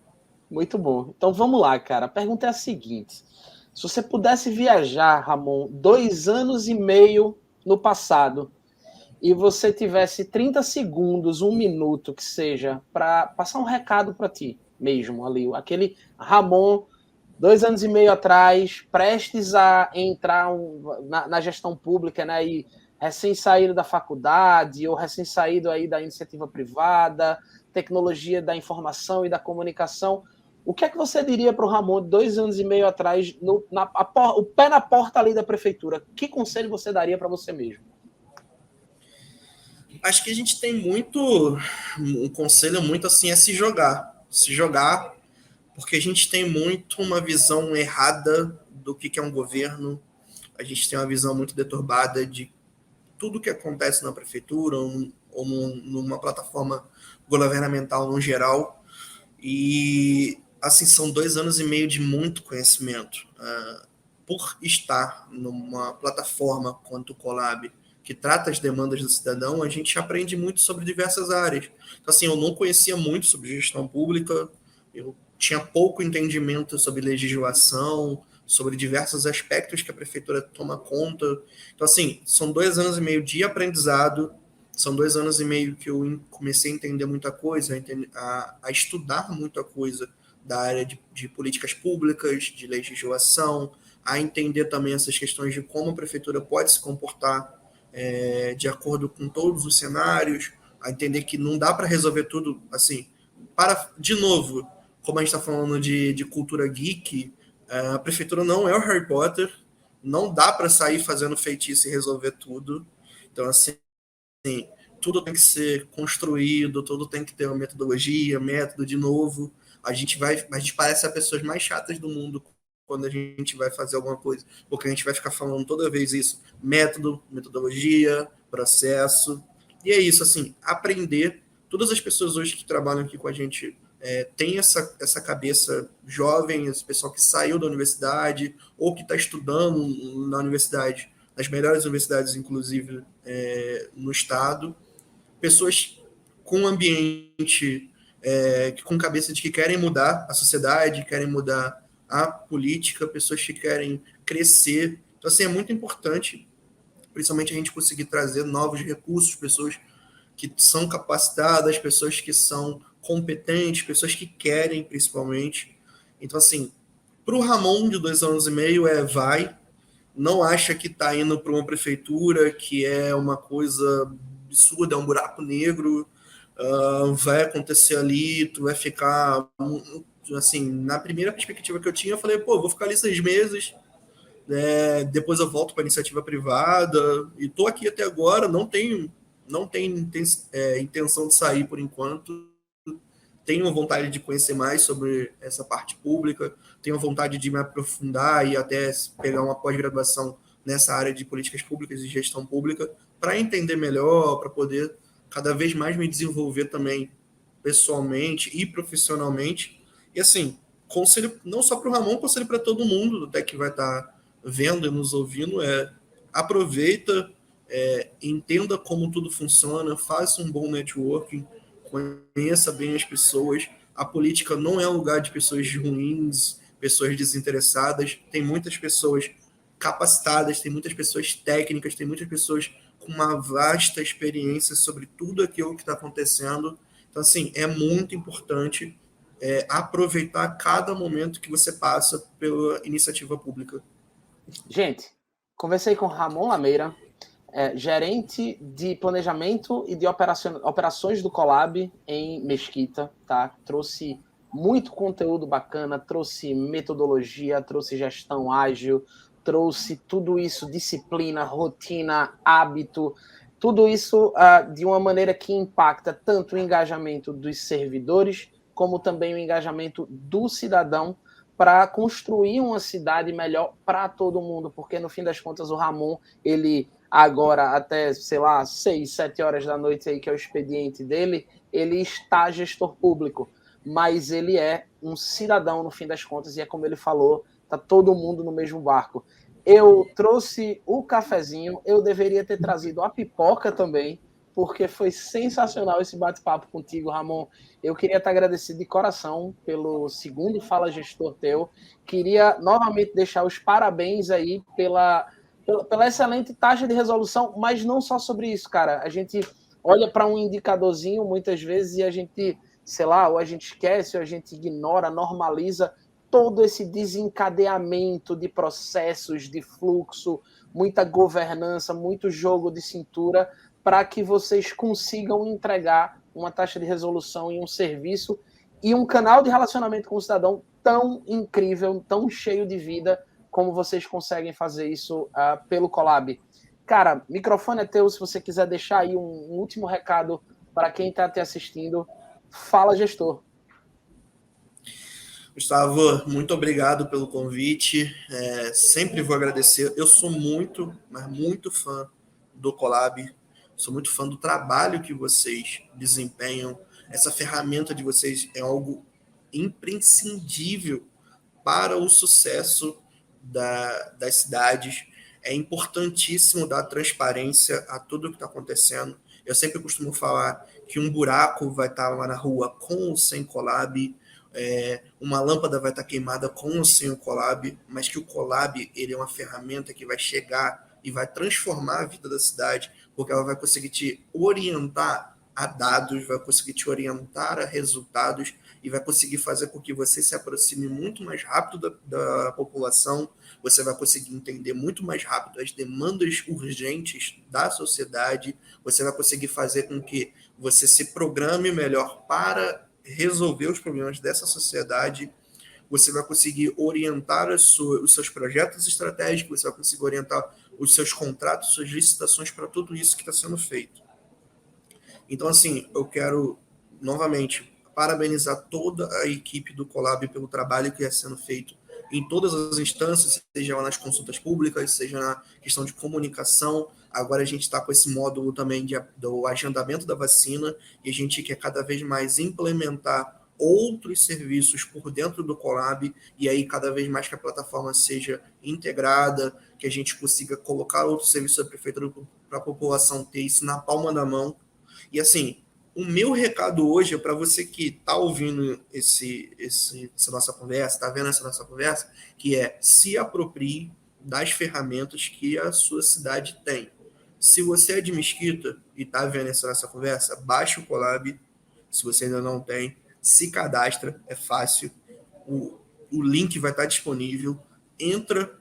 Muito bom. Então vamos lá, cara. A pergunta é a seguinte. Se você pudesse viajar, Ramon, 2 anos e meio no passado, e você tivesse 30 segundos, 1 minuto, que seja, para passar um recado para ti mesmo, ali, aquele Ramon, 2 anos e meio atrás, prestes a entrar na gestão pública, né, e recém-saído da faculdade, ou recém-saído aí da iniciativa privada, tecnologia da informação e da comunicação, o que é que você diria para o Ramon 2 anos e meio atrás, o pé na porta ali da prefeitura? Que conselho você daria para você mesmo? Acho que a gente tem um conselho muito assim, é se jogar, porque a gente tem muito uma visão errada do que é um governo, a gente tem uma visão muito deturbada de tudo que acontece na prefeitura ou numa plataforma governamental no geral, e assim, são 2 anos e meio de muito conhecimento. Por estar numa plataforma quanto o Colab, que trata as demandas do cidadão, a gente aprende muito sobre diversas áreas. Então, assim, eu não conhecia muito sobre gestão pública, eu tinha pouco entendimento sobre legislação, sobre diversos aspectos que a prefeitura toma conta. Então, assim, são 2 anos e meio de aprendizado, são 2 anos e meio que eu comecei a entender muita coisa, a estudar muita coisa da área de políticas públicas, de legislação, a entender também essas questões de como a prefeitura pode se comportar de acordo com todos os cenários, a entender que não dá para resolver tudo assim. De novo, como a gente está falando de cultura geek, a prefeitura não é o Harry Potter, não dá para sair fazendo feitiço e resolver tudo. Então, assim, tudo tem que ser construído, tudo tem que ter uma metodologia, método de novo. A gente parece as pessoas mais chatas do mundo quando a gente vai fazer alguma coisa, porque a gente vai ficar falando toda vez isso, método, metodologia, processo, e é isso, assim, aprender. Todas as pessoas hoje que trabalham aqui com a gente tem essa cabeça jovem, esse pessoal que saiu da universidade, ou que está estudando na universidade, nas melhores universidades, inclusive, no estado, pessoas com ambiente, com cabeça de que querem mudar a sociedade, querem mudar a política, pessoas que querem crescer. Então, assim, é muito importante principalmente a gente conseguir trazer novos recursos, pessoas que são capacitadas, pessoas que são competentes, pessoas que querem, principalmente. Então, assim, para o Ramon, de 2 anos e meio, vai, não acha que está indo para uma prefeitura, que é uma coisa absurda, é um buraco negro, vai acontecer ali, tu vai ficar, assim, na primeira perspectiva que eu tinha, eu falei, pô, vou ficar ali 6 meses, né, depois eu volto para a iniciativa privada, e estou aqui até agora, não tenho intenção de sair por enquanto, tenho vontade de conhecer mais sobre essa parte pública, tenho vontade de me aprofundar e até pegar uma pós-graduação nessa área de políticas públicas e gestão pública, para entender melhor, para poder cada vez mais me desenvolver também pessoalmente e profissionalmente. E assim, conselho não só para o Ramon, conselho para todo mundo até que vai estar vendo e nos ouvindo, aproveita, entenda como tudo funciona, faça um bom networking, conheça bem as pessoas. A política não é um lugar de pessoas ruins, pessoas desinteressadas. Tem muitas pessoas capacitadas, tem muitas pessoas técnicas, tem muitas pessoas com uma vasta experiência sobre tudo aquilo que está acontecendo. Então, assim, é muito importante aproveitar cada momento que você passa pela iniciativa pública. Gente, conversei com Ramon Lameira, gerente de planejamento e de operações do Colab em Mesquita, tá? Trouxe muito conteúdo bacana, trouxe metodologia, trouxe gestão ágil, trouxe tudo isso, disciplina, rotina, hábito, tudo isso de uma maneira que impacta tanto o engajamento dos servidores, como também o engajamento do cidadão, para construir uma cidade melhor para todo mundo, porque no fim das contas o Ramon, ele agora até, sei lá, 6, 7 horas da noite aí, que é o expediente dele, ele está gestor público, mas ele é um cidadão no fim das contas, e é como ele falou, tá todo mundo no mesmo barco. Eu trouxe o cafezinho, eu deveria ter trazido a pipoca também, porque foi sensacional esse bate-papo contigo, Ramon. Eu queria te agradecer de coração pelo segundo Fala Gestor teu. Queria novamente deixar os parabéns aí pela excelente taxa de resolução, mas não só sobre isso, cara. A gente olha para um indicadorzinho muitas vezes e a gente, sei lá, ou a gente esquece, ou a gente ignora, normaliza todo esse desencadeamento de processos, de fluxo, muita governança, muito jogo de cintura, para que vocês consigam entregar uma taxa de resolução e um serviço e um canal de relacionamento com o cidadão tão incrível, tão cheio de vida, como vocês conseguem fazer isso pelo Colab. Cara, microfone é teu, se você quiser deixar aí um último recado para quem está te assistindo. Fala, gestor. Gustavo, muito obrigado pelo convite. Sempre vou agradecer. Eu sou muito, mas muito fã do Colab. Sou muito fã do trabalho que vocês desempenham. Essa ferramenta de vocês é algo imprescindível para o sucesso das cidades. É importantíssimo dar transparência a tudo que está acontecendo. Eu sempre costumo falar que um buraco vai estar lá na rua com ou sem Colab, uma lâmpada vai estar queimada com ou sem o Colab, mas que o Colab ele é uma ferramenta que vai chegar e vai transformar a vida da cidade, porque ela vai conseguir te orientar a dados, vai conseguir te orientar a resultados e vai conseguir fazer com que você se aproxime muito mais rápido da população, você vai conseguir entender muito mais rápido as demandas urgentes da sociedade, você vai conseguir fazer com que você se programe melhor para resolver os problemas dessa sociedade, você vai conseguir orientar os seus projetos estratégicos, você vai conseguir orientar os seus contratos, suas licitações para tudo isso que está sendo feito. Então, assim, eu quero, novamente, parabenizar toda a equipe do Colab pelo trabalho que está sendo feito em todas as instâncias, seja lá nas consultas públicas, seja na questão de comunicação. Agora a gente está com esse módulo também do agendamento da vacina e a gente quer cada vez mais implementar outros serviços por dentro do Colab e aí cada vez mais que a plataforma seja integrada, que a gente consiga colocar outros serviços da prefeitura para a população ter isso na palma da mão. E assim, o meu recado hoje é para você que está ouvindo essa nossa conversa, está vendo essa nossa conversa, que se aproprie das ferramentas que a sua cidade tem. Se você é de Mesquita e está vendo essa nossa conversa, baixa o Colab. Se você ainda não tem, se cadastra, é fácil. O link vai estar disponível. Entra,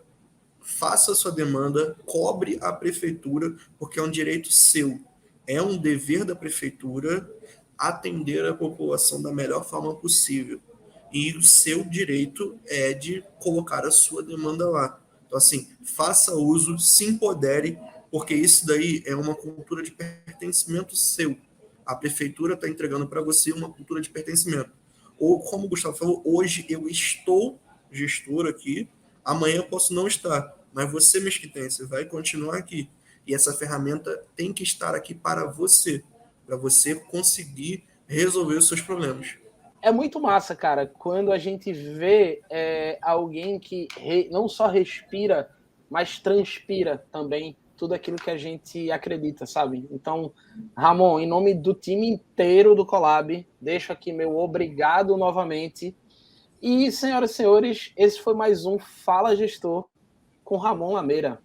faça a sua demanda, cobre a prefeitura, porque é um direito seu. É um dever da prefeitura atender a população da melhor forma possível. E o seu direito é de colocar a sua demanda lá. Então, assim, faça uso, se empodere, porque isso daí é uma cultura de pertencimento seu. A prefeitura está entregando para você uma cultura de pertencimento. Ou, como o Gustavo falou, hoje eu estou gestor aqui, amanhã eu posso não estar, mas você, mesquitense, vai continuar aqui. E essa ferramenta tem que estar aqui para você conseguir resolver os seus problemas. É muito massa, cara, quando a gente vê alguém que não só respira, mas transpira também tudo aquilo que a gente acredita, sabe? Então, Ramon, em nome do time inteiro do Colab, deixo aqui meu obrigado novamente. E, senhoras e senhores, esse foi mais um Fala Gestor com Ramon Lameira.